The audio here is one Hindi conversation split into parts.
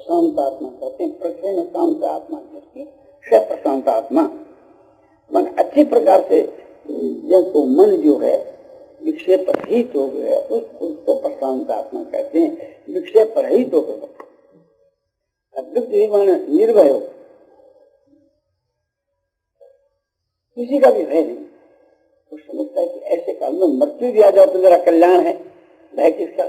प्रशांत आत्मा कहते हैं। प्रसन्न शांत आत्मा जिसकी से प्रशांत आत्मा। मन अच्छी प्रकार से जिसको मन जो है विक्षेप रहित हो गया उसको प्रशांत आत्मा कहते हैं। विक्षेप रहित हो गया निर्भय हो, किसी का भी भय नहीं। वो समझता है कि ऐसे काल में मृत्यु भी आ जाओ तो मेरा कल्याण है, भय किसका।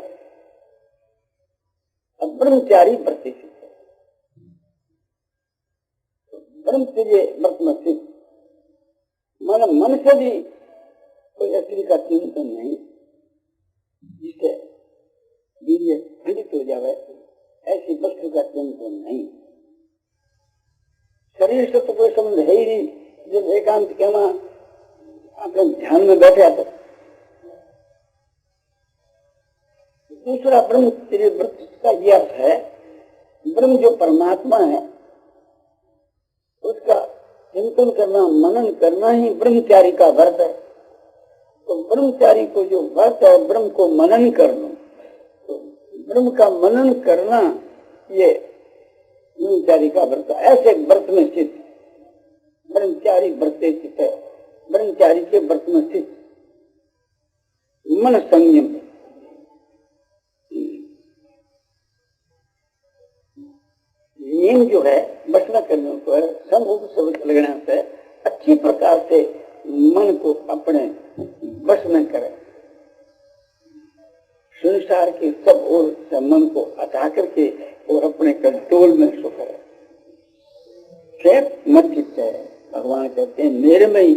अब ब्रह्मचारी प्रतिष्ठित है, ब्रह्मचर्य व्रत में स्थित, मन से भी कोई स्त्री का चिंतन नहीं, जिससे वीर्य खंडित हो जाए ऐसी वस्तु का चिंतन नहीं। शरीर से तो कोई संबंध है ही नहीं। जब एकांत के वहां अपने ध्यान में बैठे आते। दूसरा ब्रह्मचर्य व्रत का यह अर्थ है, ब्रह्म जो परमात्मा है उसका चिंतन करना, मनन करना ही ब्रह्मचारी का व्रत है। तो ब्रह्मचारी को जो व्रत है ब्रह्म को मनन करना, तो ब्रह्म का मनन करना ये ब्रह्मचारी का व्रत। ऐसे व्रत में स्थित ब्रह्मचारी व्रते स्थित है, ब्रह्मचारी के व्रत में स्थित मन संयम। नियम जो है बचना करने को है, समूह सब लगना से अच्छी प्रकार से मन को अपने वश में करे। संसार के सब ओर से मन को हटा करके और अपने कंट्रोल में सो करे। मत चित्त है, भगवान कहते हैं मेरे में ही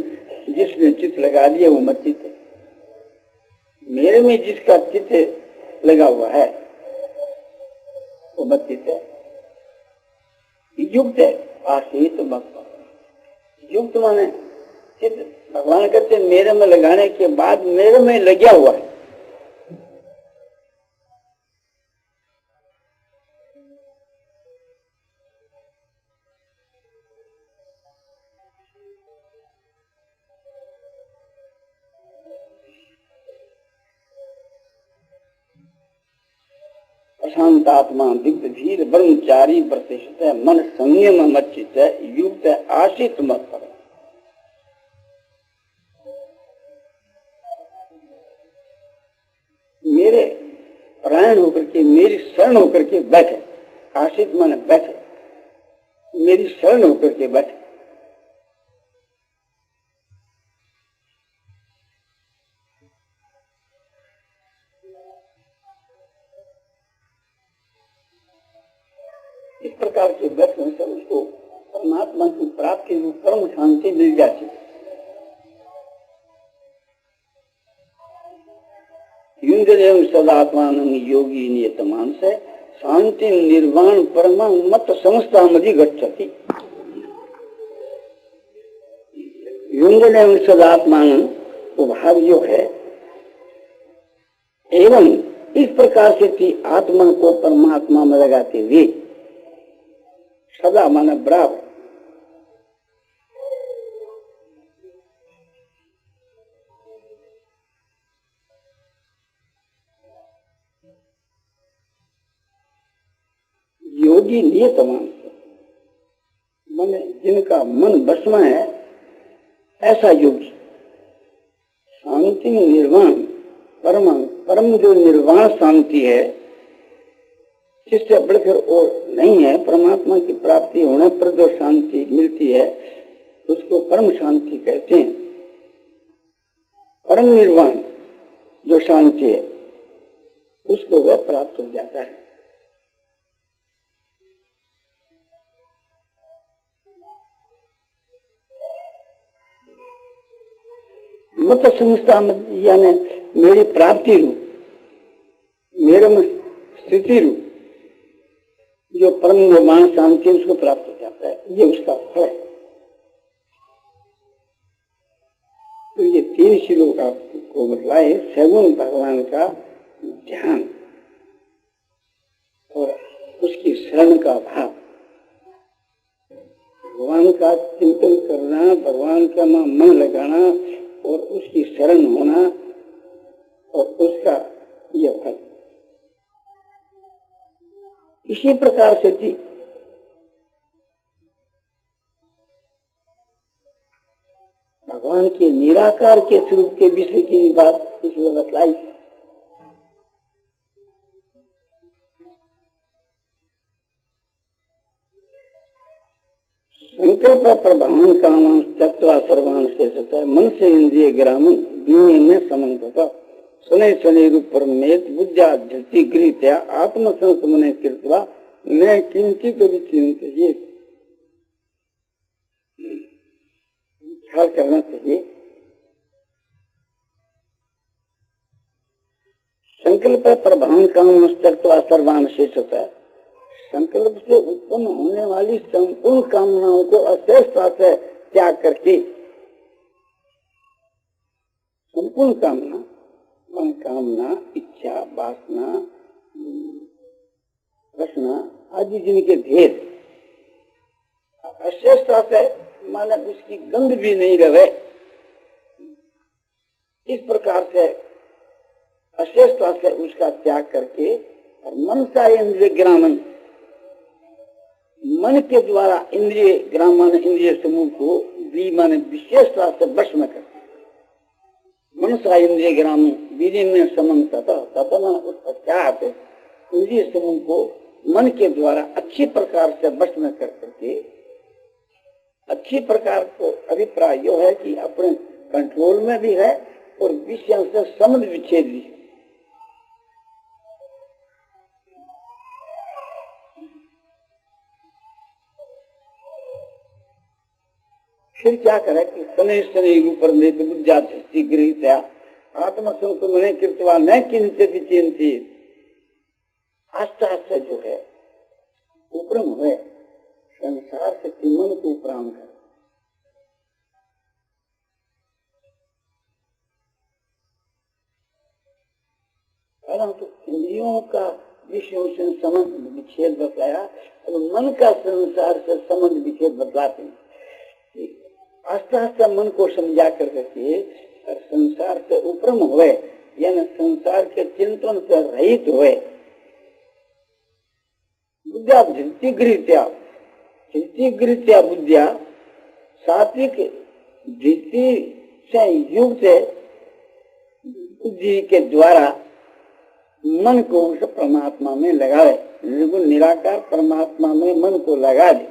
जिसने चित्त लगा लिया वो मत चित्त है। मेरे में जिसका चित्त लगा हुआ है वो मत चित्त है। युक्त है आशीत मत। युक्त माने चित्त, भगवान कहते हैं मेरे में लगाने के बाद मेरे में लगा हुआ है। प्रशांत आत्मा दिव्य धीर ब्रह्मचारी प्रतिष्ठित है, मन संयम मच्चित है, युक्त है आशित मत पर। मेरे परायण होकर के, मेरी शरण होकर के बैठे। आशित माने बैठे, मेरी शरण होकर के बैठे। इस प्रकार के बैठने से उसको परमात्मा की प्राप्ति रूप परम शांति मिल जाती है। युंजन सदात्मान योगी नियतमान से शांति निर्वाण परमा मत समस्ता मधि गच्छति। युंजन सदात्मान वो भाव जो है, एवं इस प्रकार से आत्मा को परमात्मा में लगाते हुए सदा माना बराबर। योगी नियतमान मन, जिनका मन बस में है ऐसा योगी। शांति निर्वाण परम जो निर्वाण शांति है, जिससे बढ़कर और नहीं है। परमात्मा की प्राप्ति होने पर जो शांति मिलती है उसको परम शांति कहते हैं। परम निर्वाण जो शांति है उसको वह प्राप्त हो जाता है। मत समझता यानी मेरी प्राप्ति रूप, मेरे में स्थिति रूप जो परम निर्वाण शांति उसको प्राप्त हो जाता है, ये उसका फल है। तो ये 3 श्लोक आपको बतलाए। सगुण भगवान का ध्यान और उसकी शरण का भाव, भगवान का चिंतन करना, भगवान का मन लगाना और उसकी शरण होना और उसका यह फल। इसी प्रकार से थी। भगवान के निराकार के स्वरूप के विषय की बात इसमें बतलाई। संकल्प प्रभावन कामं त्यक्त्वा सर्वान् शेषतः मन से इंद्रिय ग्रामं द्वितीय में समन्वयः शनै शनै रूप परमेत बुद्ध्या धृति गृहीत्या आत्मसंसमने कृत्वा न किंचित विचिन्तयेत्। ख्याल करना चाहिए। संकल्प प्रभावन कामं त्यक्त्वा सर्वान् शेषतः, संकल्प से उत्पन्न होने वाली संपूर्ण कामनाओं को अशेषता से त्याग करके, संपूर्ण कामना मन कामना इच्छा वासना रचना आदि जिनके भेद अशेषता से माने उसकी गंध भी नहीं रहे, इस प्रकार से अशेषता से उसका त्याग करके और मन सा इंद्रिय ग्रामन, मन के द्वारा इंद्रिय ग्रामन इंद्रिय समूह को भी माने विशेषता से भस्म करते। मन सा इंद्रिय ग्राम विलीन समन्वयः तथा उस पश्चात इंद्रिय समूह को मन के द्वारा अच्छी प्रकार से भस्म कर करके, अच्छी प्रकार को अभिप्राय यह है कि अपने कंट्रोल में भी है और विषयों से संबंध विच्छेद भी है। फिर क्या करे कि शनै शनै रूप परमेत बुद्ध्या धृति गृहीत्या आत्मसंसमने कृत्वा न किंचित विचिन्तयेत्। आस्ते आस्ते जो है उपरम है संसार से मन को उपराम कर, परंतु इंद्रियों का विषयों से संबंध विच्छेद बतलाया और मन का संसार से संबंध विच्छेद बतलाते हैं। आस्ते आस्ते मन को समझा करके संसार से उपरम हुए, यानी संसार के चिंतन से रहित हुए। बुद्धिया धृति गृहीत्या बुद्धिया सात्विक धृति से युक्त बुद्धि के द्वारा मन को उस परमात्मा में लगाए, निर्गुण निराकार परमात्मा में मन को लगा दे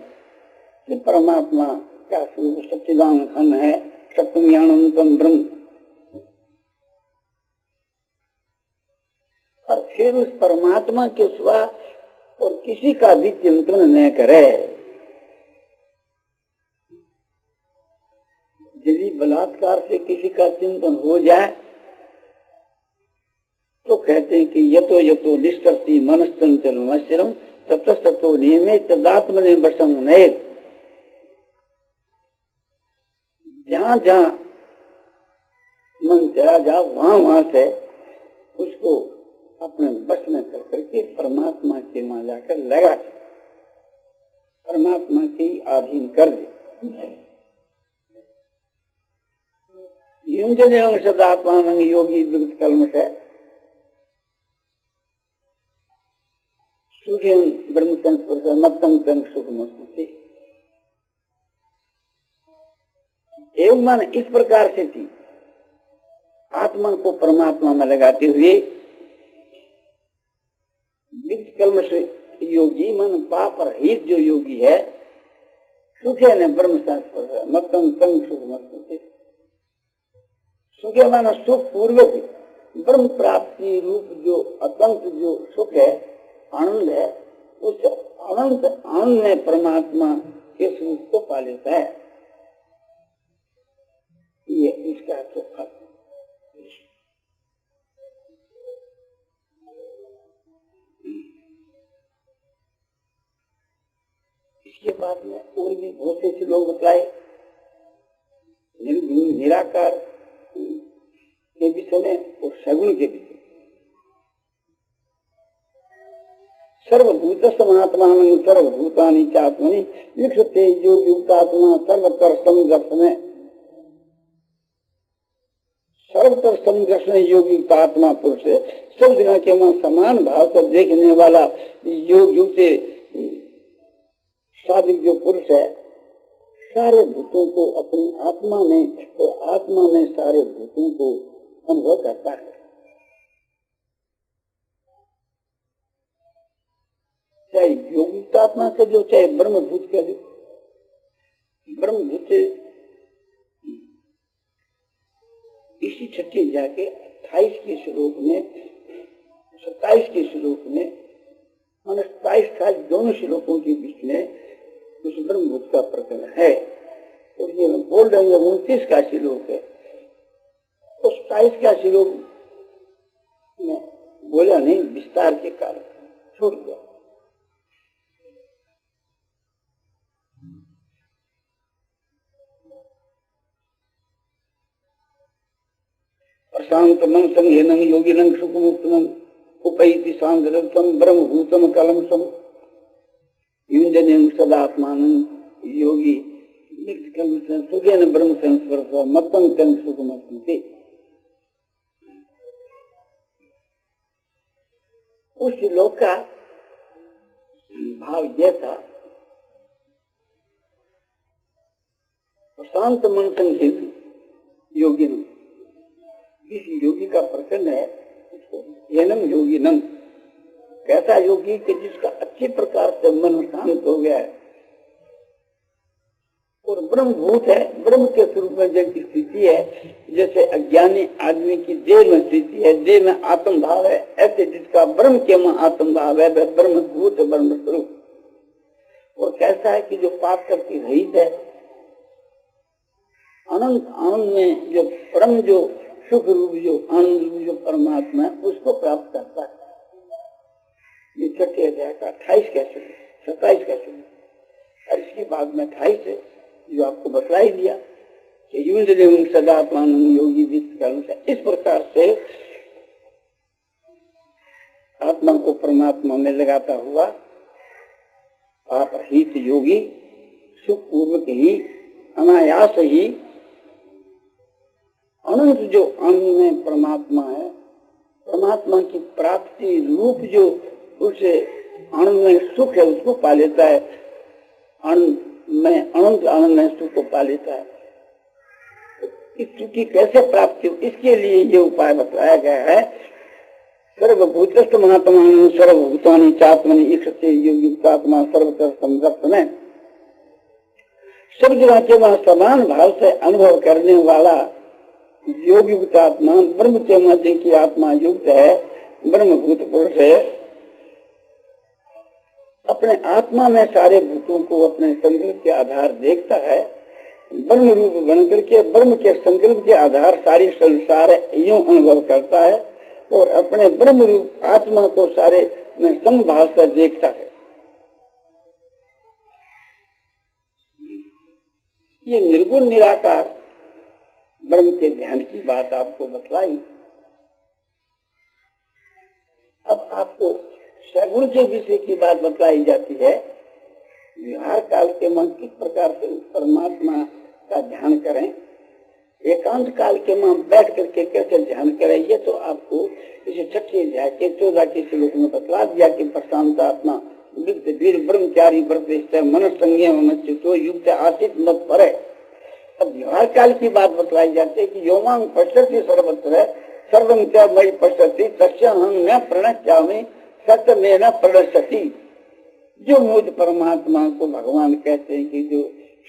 कि परमात्मा का स्वरूप सच्चिदानंद घन है, सत्यम ज्ञानंतम ब्रह्म। और फिर उस परमात्मा के सिवा और किसी का भी चिंतन न करे। यदि बलात्कार से किसी का चिंतन हो जाए तो कहते हैं कि यतो यतो निष्कर्षि मनस्तंचल मश्रम ततस्ततो नियमित तदात्मने वशम नयेत्। जहाँ जहाँ मन चला जा वहां से उसको अपने बस में कर करके परमात्मा के वहां जाकर लगा, परमात्मा के अधीन कर दे। युंजन सदात्मान योगी विगत कलमश है सुखम ब्रह्म संस्पर्श मत्तम तम सुखमस्ति। एवं मन इस प्रकार से थी, आत्मा को परमात्मा में लगाते हुए विगत कलमश योगी मन पाप रहित जो योगी है सुखे ने ब्रह्म संस्पर्श मत्तम तम सुखमस्ति। सुखे माना सुख पूर्वक ब्रह्म प्राप्ति रूप जो अतंत जो सुख है आनंद है, उस अनंत आनंद में परमात्मा के स्वरूप को पा लेता है। ये इसका तो फल। इसके बाद में और भी बहुत से लोग बतलाए निराकार के विषय में और सगुण के विषय। सर्वभूत समात्मा सर्वभूतानि चात्मनि विक्षते योग युक्तात्मा सर्वतर समदर्शन। सर्वत्र समदर्शन योगी का आत्मा पुरुष सब जगह के वहां समान भाव से देखने वाला योग युग से साधिक जो पुरुष है, सारे भूतों को अपनी आत्मा में और आत्मा में सारे भूतों को अनुभव करता है। चाहे योगिक आत्मा का जो, चाहे ब्रह्मभूत का जो, ब्रह्मभूत इसी छठी जाके 28 के श्लोक में 27 के श्लोक में, मान 27 दोनों श्लोकों के बीच में उस ब्रह्मभूत का प्रकरण है। और ये हम बोल रहे हैं 29 का श्लोक है, तो 27 का श्लोक में बोला नहीं, विस्तार के कारण छोड़ दिया। प्रशांत मन संघेनं योगिनं सुखमुक्तम उपैति सांद्रतम ब्रह्मभूतम कलमसम युंजनं सदात्मानं योगी सुखेन ब्रह्म संस्पर्श मत्तं तं सुखमस्ति। उस श्लोक का भाव यह था, प्रशांत मन संघेनं योगिनं, इस योगी का प्रकरण है एनम योगिनम, कैसा योगी कि जिसका अच्छी प्रकार से मन शांत हो गया है और ब्रह्मभूत है, ब्रह्म के स्वरूप में जैसी स्थिति है, जैसे अज्ञानी आदमी की देह में स्थिति है, देह में आत्म भाव है, ऐसे जिसका ब्रह्म के में आत्म भाव है वह ब्रह्मभूत है, ब्रह्म स्वरूप। और कैसा है कि जो पाप करके रहित है, अनंत आनंद में जो परम जो सुख रूप जो आनंद रूप जो परमात्मा है उसको प्राप्त करता है। ये छठे अध्याय का 28 का श्लोक, 27 का श्लोक। और इसके बाद में 28 है जो आपको बतलाई दिया कि युंजनं सदात्मान योगी वित्त कर्म से, इस प्रकार से आत्मा को परमात्मा में लगाता हुआ आप हित योगी सुख पूर्वक ही अनायास ही अनंत जो आनंद में परमात्मा है, परमात्मा की प्राप्ति रूप जो उसे आनंद में सुख है उसको पा लेता है, आनंद में अनंत आनंद में सुख को पा लेता है। इस सुख की कैसे प्राप्ति हो, इसके लिए ये उपाय बताया गया है। सर्वभूतस्थ महात्मा सर्वभूतानि चात्मनि ईक्षते योगित्वात्मा सर्वत्र समदर्थ में, सब जगह के वहां समान भाव से अनुभव करने वाला योग युक्त आत्मा, ब्रह्म के मध्य की आत्मा युक्त है, ब्रह्मभूत पुरुष है, अपने आत्मा में सारे भूतों को अपने संकल्प के आधार देखता है, ब्रह्म रूप बन करके ब्रह्म के संकल्प के आधार सारी संसार यूं अनुभव करता है और अपने ब्रह्म रूप आत्मा को सारे में समभाव से देखता है। ये निर्गुण निराकार ब्रह्म के ध्यान की बात आपको बतलाई। अब आपको सगुण के विषय की बात बतलाई जाती है। व्यवहार काल के मन किस प्रकार से परमात्मा का ध्यान करें, एकांत काल के मन बैठ करके कैसे ध्यान करें, ये तो आपको इसे छठे अध्याय के 14 के श्लोक में बतला दिया कि प्रशांत आत्मा वीर ब्रह्मचारी व्रत मन संज्ञा युक्त आशित मत परे। अब व्यवहार काल की बात बतलाई जाती है कि योमांग पश्यति सर्वत्र सर्वं च मयि पश्यति तस्याहं न प्रणश्यामि सत्य में न प्रणश्यति। जो मुझ परमात्मा को भगवान कहते हैं कि जो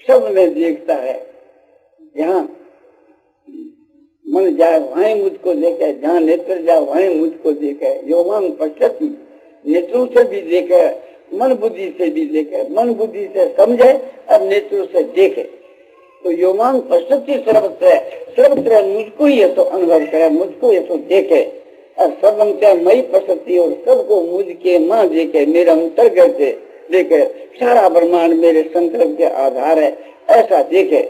सब में देखता है, जहाँ मन जाए वहीं मुझको देखे, जहाँ नेत्र जाए वहीं मुझको देखे। योमांग पश्यति, नेत्रों से भी देखे, मन बुद्धि से भी देखे, मन बुद्धि से समझे और नेत्रों से देखे। तो योमांग पश्यति सर्वत्र, सर्वत्र मुझको ये तो अनुभव करे, मुझको ये तो देखे। और सर्वं च मयि पश्यति, और सबको मुझ के मां देखे, मेरे अंतर्गत से देखे, सारा ब्रह्मांड मेरे संकल्प के आधार है, ऐसा देखे।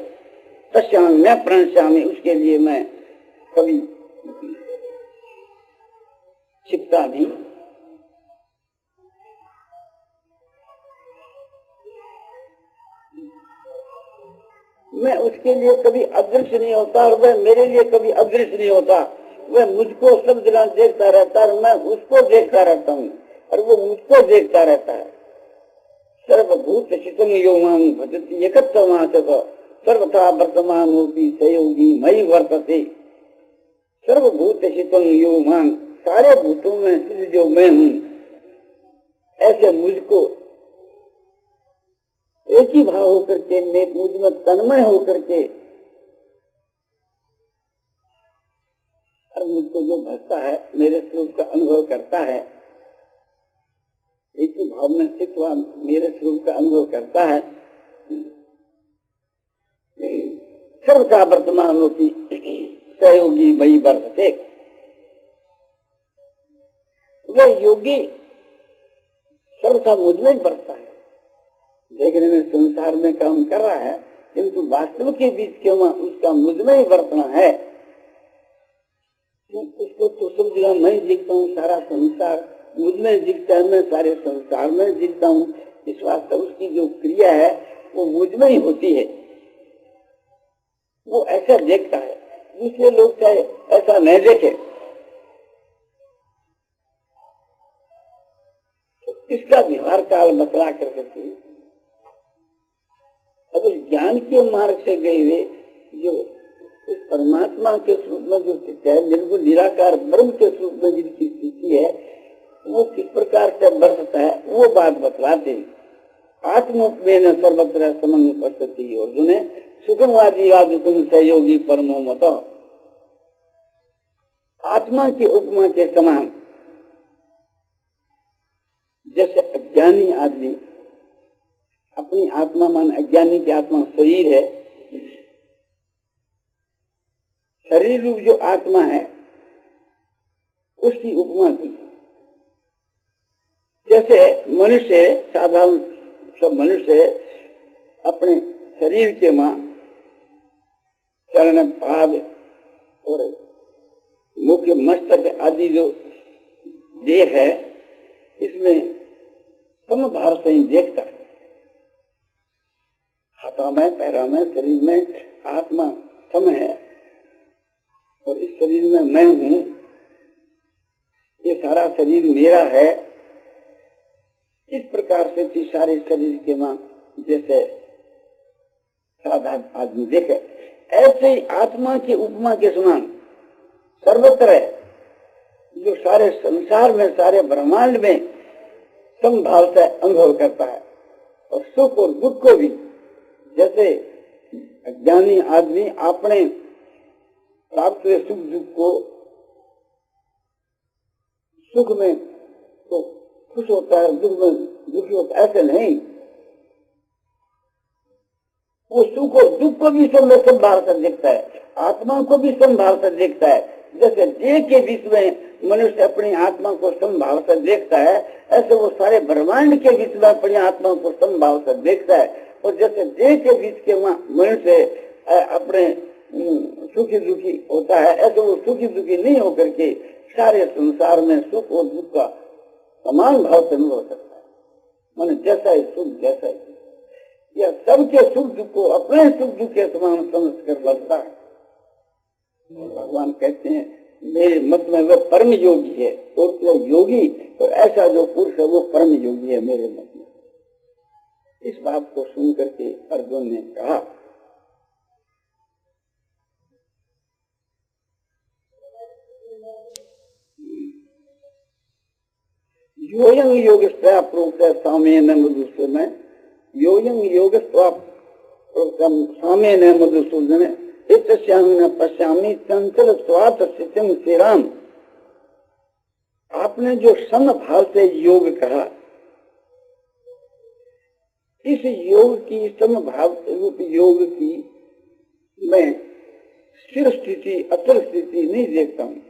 तस्यां मैं प्रणश्यामि, उसके लिए मैं कभी छिपता नहीं। मैं उसके लिए कभी अदृश्य नहीं होता और वह मेरे लिए कभी अदृश्य नहीं होता। वह मुझको सब जगह देखता रहता है और मैं उसको देखता रहता हूँ और वो मुझको देखता रहता है। सर्वभूत चितम यो मां भजति एकत्वमासत सर्वथा वर्तमानोपि सहयोगी मयि वर्तते। सर्वभूत चितम यो मां, सारे भूतों में स्थित जो मैं हूँ, ऐसे मुझको एक ही भाव होकर के, मुझ में तन्मय होकर के और मुझको जो भजता है, मेरे स्वरूप का अनुभव करता है, एक ही भाव में स्थित हुआ मेरे स्वरूप का अनुभव करता है, सर्वथा वर्तमानों की सहयोगी वही वर्तते। वह योगी सर्वथा मुझ में बरता है। देखने में संसार में काम कर रहा है, किंतु वास्तव के बीच क्यों उसका मुझ में ही बरतना है। उसको तो सब जगह मैं दिखता हूँ, सारा संसार मुझ में दिखता है, मैं सारे संसार में दिखता हूँ। इस वास्ते उसकी जो क्रिया है वो मुझ में ही होती है। वो ऐसा देखता है, दूसरे लोग चाहे ऐसा नहीं देखे। तो इसका व्यवहार काल बतला करके अब ज्ञान के मार्ग से गए हुए जो उस परमात्मा के स्वरूप में जो स्थिति है, निर्गुण निराकार ब्रह्म के स्वरूप में जिनकी स्थिति है, वो किस प्रकार से बरसता है वो बात बतलाते हैं। आत्मोपमेन सर्वत्र समनुपस्थिति अर्जुन सुखमवादी आदित्य सहयोगी परमो मत। आत्मा की उपमा के समान, जैसे अज्ञानी आदमी अपनी आत्मा मान, अज्ञानी की आत्मा शरीर है, शरीर रूप जो आत्मा है उसकी उपमा की। जैसे मनुष्य, साधारण सब मनुष्य अपने शरीर के मां चरण पाद और मुख्य मस्तक आदि जो देह है, इसमें समभाव से ही देखता है। हाथों में, पैरों में, शरीर में आत्मा सम है और इस शरीर में मैं हूँ, ये सारा शरीर मेरा है। इस प्रकार से सारे शरीर के मां जैसे साधारण आदमी देखे, ऐसे ही आत्मा की उपमा के समान सर्वत्र जो सारे संसार में, सारे ब्रह्मांड में समभाव से अनुभव करता है और सुख और दुख को भी। जैसे अज्ञानी आदमी अपने प्राप्त हुए सुख दुख को, सुख में तो खुश होता है, दुख में दुखी होता है, ऐसे नहीं। वो सुख और दुख को भी संभाल कर देखता है, आत्मा को भी संभाल कर देखता है। जैसे देह के बीच में मनुष्य अपनी आत्मा को संभाल कर देखता है, ऐसे वो सारे ब्रह्मांड के बीच में अपनी आत्मा को संभाल कर देखता है। और जैसे देह के बीच के मनुष्य अपने सुखी दुखी होता है, ऐसे वो सुखी दुखी नहीं होकर के सारे संसार में सुख और दुख का समान भाव से अनुभव करता है। माने जैसा ही सुख जैसा ही या सबके सुख दुख को अपने सुख दुख के समान समझ कर बढ़ता है। भगवान कहते हैं मेरे मत में वह परम योगी है, और तो योगी तो ऐसा जो पुरुष है वो परम योगी है मेरे मत में। इस बात को सुन करके अर्जुन ने कहा, योयं योगस्त्वया प्रोक्तः सामेन मधुसूदन, योयं योगस्त्वया प्रोक्तः सामेन मधुसूदन इत्यस्याहं पश्यामि चंचल स्वात स्थितिं स्थिराम। आपने जो समभाव से योग कहा, इस योग की, समभाव रूप योग की मैं स्थिर स्थिति, अचल स्थिति नहीं देखता हूँ।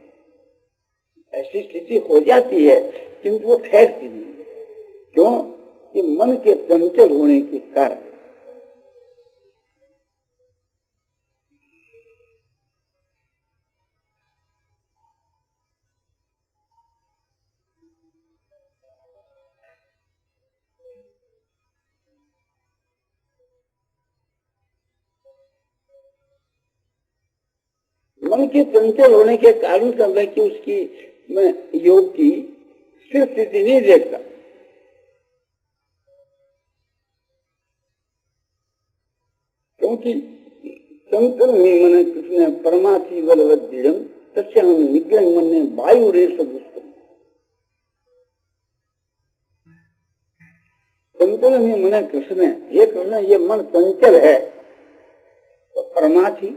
ऐसी स्थिति हो जाती है किंतु वो ठहरती नहीं। क्यों? कि मन के चंचल होने के कारण। मन के चंचल होने के कारण से मैं कि उसकी मैं योग की स्थिर स्थिति नहीं देखता। क्योंकि चंचल में मन कृष्ण परमार्थी बलवद्यम तस्य हम निग्रह मन ने वायु रेश दुष्ट। चंचल में मन कृष्ण, ये कृष्ण ये मन चंचल है तो परमार्थी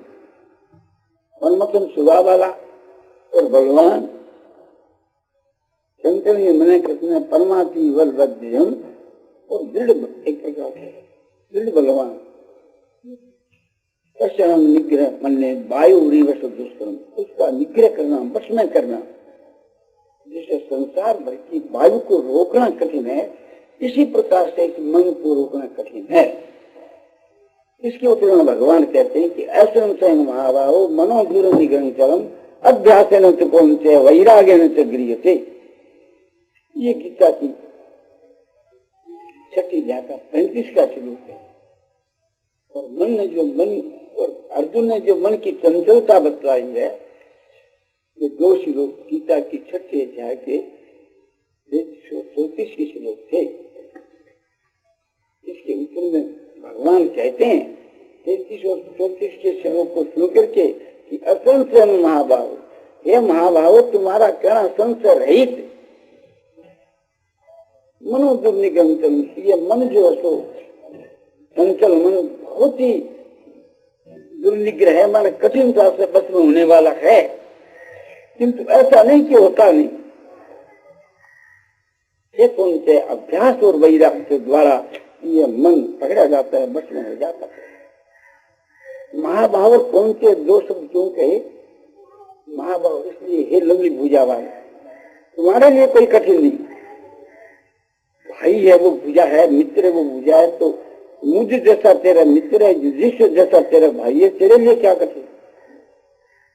मनमतन स्वभाव वाला और भगवान चंचल में मन कृष्ण परमार्थी बलवद्यम और दृढ़, एक प्रकार से दृढ़ भगवान हम निग्रह मन ने वायु रिवश दुष्कर्म, उसका निग्रह करना, वश में करना, जिसे संसार भर की वायु को रोकना कठिन है, इसी प्रकार से इस मन को रोकना कठिन है। इसके उत्तर भगवान कहते हैं कि ऐसा स्वयं महाभाव मनो दूर निग्रह चरम अभ्यास कौन से वैराग्य न गृह से। ये गीता की 6ठी अध्याय का 35 का श्लोक है। और मन ने जो मन और अर्जुन ने जो मन की चंचलता बतलाई है, ये 2 श्लोक गीता की 6ठी अध्याय के 34 के श्लोक थे। इसके उत्तर में भगवान कहते हैं 33 और 34 के श्लोक को सुन करके कि असंशय महाभाव, ये महाभाव तुम्हारा कहना संशय रहित मनो दुर्निगम, ये मन जो है सो चंचल मन बहुत ही दुर्निग्रह है, मन कठिनता से बस में होने वाला है। किंतु ऐसा नहीं कि होता नहीं, ये कौन से अभ्यास और वैराग्य के द्वारा ये मन पकड़ा जाता है, बस में हो जाता है। महाभाव कौन से 2 शब्द क्यों कहे? महाभाव इसलिए हे लवली भुजा वाले, तुम्हारे लिए कोई कठिन नहीं, भाई है वो भुजा है, मित्र है वो भुजा है, तो मुझ जैसा तेरा मित्र है, युधिष्ठिर जैसा तेरा भाई है, तेरे लिए क्या कठिन?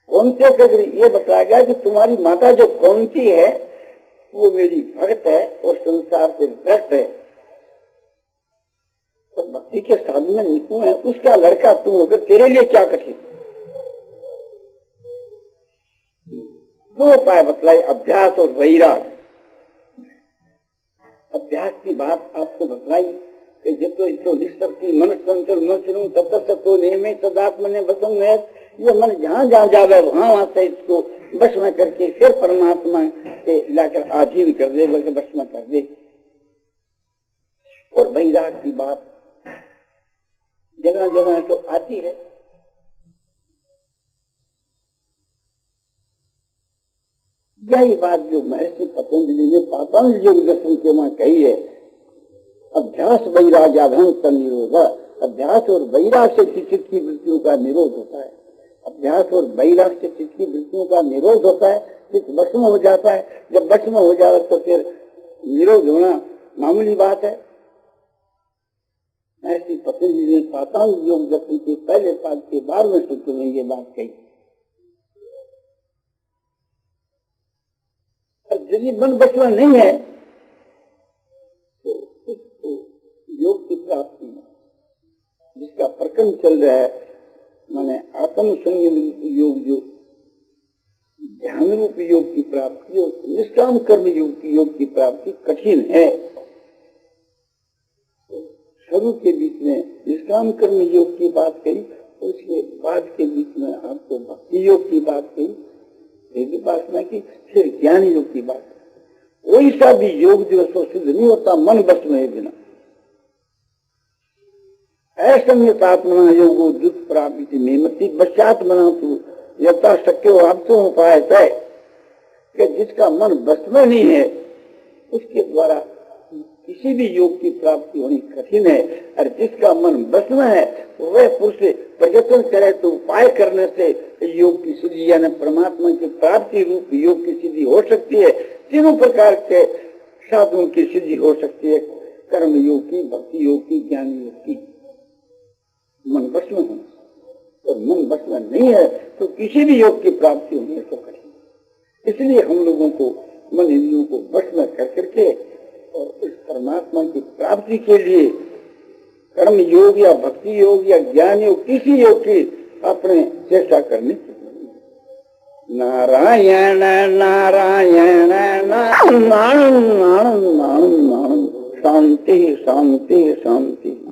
कौन से कठिन? ये बताया गया कि तुम्हारी माता जो कौनसी है वो मेरी भक्त है और संसार से भ्रष्ट है, तो भक्ति के साधन में निपुण है, उसका लड़का तुम होकर तेरे लिए क्या कठिन? 2 उपाय बतलाए, अभ्यास और वैराग। अभ्यास की बात आपको बतलाई कि जब तो निष्ठि मन चंचल न चलूं तब तक तो नेमे सदात्म ने बसंग है। ये मन जहाँ जहाँ जावे वहां से इसको बस में करके फिर परमात्मा से लाकर आजीव कर दे, बल्कि बस में कर दे। और वैराग की बात जगह जगह तो आती है। यही बात जो महर्षि पतंजलि ने पातंजलि योग दर्शन के वहां कही है, अभ्यास वैराग्याभ्यंतर निरोध। अभ्यास और वैराग से चित्त की वृत्तियों का निरोध होता है। अभ्यास और वैराग से चित्त की वृत्तियों का निरोध होता है, चित्त वश में हो जाता है। जब वश में हो जाए तो फिर निरोध होना मामूली बात है। महर्षि पतंजलि ने पातंजलि योग दर्शन के पहले पाद के 12वें सूत्र में ये बात कही। यदि मन बस में नहीं है तो योग की प्राप्ति, जिसका प्रकरण चल रहा है, माने आत्म संयम योग, जो ध्यान रूप योग की प्राप्ति और निष्काम कर्म योग की प्राप्ति कठिन है। शुरू के बीच में निष्काम कर्म योग की बात कही, उसके बाद के बीच में आपको भक्ति योग की बात कही, उपासना की, फिर ज्ञान योग की बात। कोई सा भी योग जो सिद्ध नहीं होता मन बस में बिना। ऐसम्यतात्मना योगो दुख प्राप्ति मेमति बचात्मना तू यथा शक्य हो आप तो उपाय तय कि जिसका मन बस में नहीं है उसके द्वारा किसी भी योग की प्राप्ति होनी कठिन है। और जिसका मन बस में है वह पुरुष प्रयत्न करे तो उपाय करने से योग की सिद्धि यानी परमात्मा की प्राप्ति रूप योग की सिद्धि हो सकती है। तीनों प्रकार के साधनों की सिद्धि हो सकती है, कर्म योग की, भक्ति योग की, ज्ञान योग की। मन बस में हो और मन बस में नहीं है तो किसी भी योग की प्राप्ति होनी तो कठिन। इसलिए हम लोगों को मन इंद्रियों को बस में कर करके और इस परमात्मा की प्राप्ति के लिए कर्म योग या भक्ति योग या ज्ञान योग किसी योग की अपने चेष्टा करनी चाहिए। नारायण नारायण नारायण नारायण नारायण नारायण शांति शांति शांति।